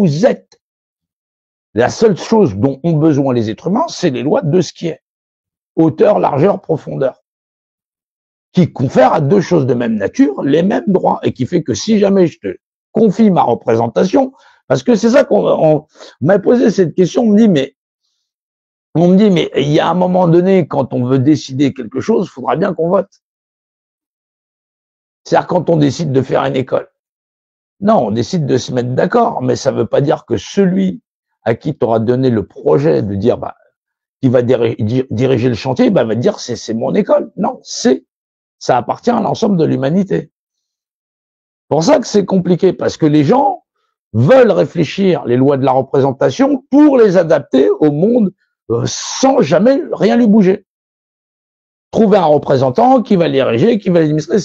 vous êtes. La seule chose dont ont besoin les êtres humains, c'est les lois de ce qui est. Hauteur, largeur, profondeur. Qui confère à deux choses de même nature les mêmes droits. Et qui fait que si jamais je te confie ma représentation, parce que c'est ça qu'on m'a posé cette question, on me dit, mais il y a un moment donné, quand on veut décider quelque chose, il faudra bien qu'on vote. C'est-à-dire quand on décide de faire une école. Non, on décide de se mettre d'accord, mais ça ne veut pas dire que celui à qui tu auras donné le projet de dire qui va diriger le chantier, va te dire c'est mon école. Non, ça appartient à l'ensemble de l'humanité. C'est pour ça que c'est compliqué, parce que les gens veulent réfléchir les lois de la représentation pour les adapter au monde sans jamais rien lui bouger. Trouver un représentant qui va l'ériger, qui va l'administrer,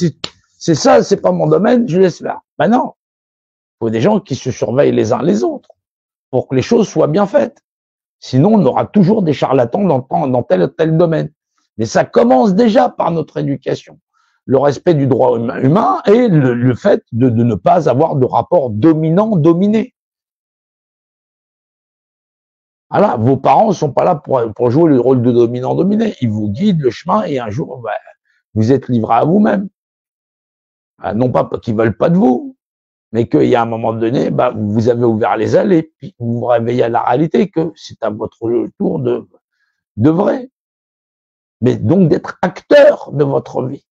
c'est ça, c'est pas mon domaine, je laisse faire. Ben non, il faut des gens qui se surveillent les uns les autres pour que les choses soient bien faites. Sinon, on aura toujours des charlatans dans tel ou tel domaine. Mais ça commence déjà par notre éducation. Le respect du droit humain et le fait de ne pas avoir de rapport dominant-dominé. Voilà, vos parents ne sont pas là pour jouer le rôle de dominant-dominé. Ils vous guident le chemin et un jour, vous êtes livré à vous-même. Non pas qu'ils veulent pas de vous, mais qu'il y a un moment donné, vous avez ouvert les ailes et puis vous vous réveillez à la réalité que c'est à votre tour de vrai. Mais donc d'être acteur de votre vie.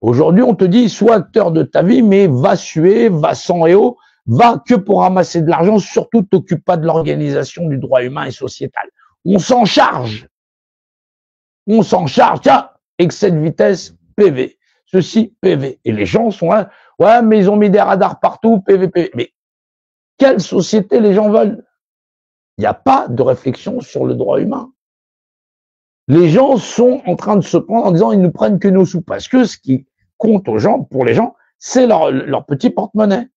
Aujourd'hui, on te dit, sois acteur de ta vie, mais va suer, va sang et eau, va que pour ramasser de l'argent, surtout t'occupe pas de l'organisation du droit humain et sociétal. On s'en charge. On s'en charge. Tiens, excès de vitesse, PV. Ceci, PV. Et les gens sont là, ouais, mais ils ont mis des radars partout, PV, PV. Mais quelle société les gens veulent? Il n'y a pas de réflexion sur le droit humain. Les gens sont en train de se prendre en disant ils nous prennent que nos sous. Parce que ce qui compte aux gens, pour les gens, c'est leur petit porte-monnaie.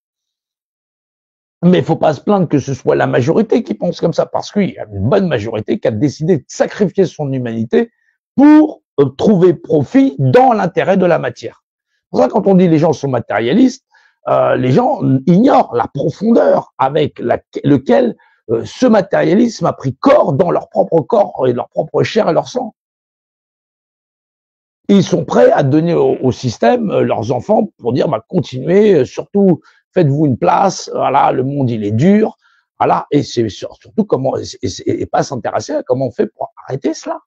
Mais il faut pas se plaindre que ce soit la majorité qui pense comme ça, parce qu'il y a une bonne majorité qui a décidé de sacrifier son humanité pour trouver profit dans l'intérêt de la matière. C'est pour ça quand on dit les gens sont matérialistes, les gens ignorent la profondeur avec lequel ce matérialisme a pris corps dans leur propre corps et leur propre chair et leur sang. Ils sont prêts à donner au système leurs enfants pour dire continuez, surtout faites-vous une place, voilà, le monde il est dur, voilà, et c'est surtout comment et pas s'intéresser à comment on fait pour arrêter cela.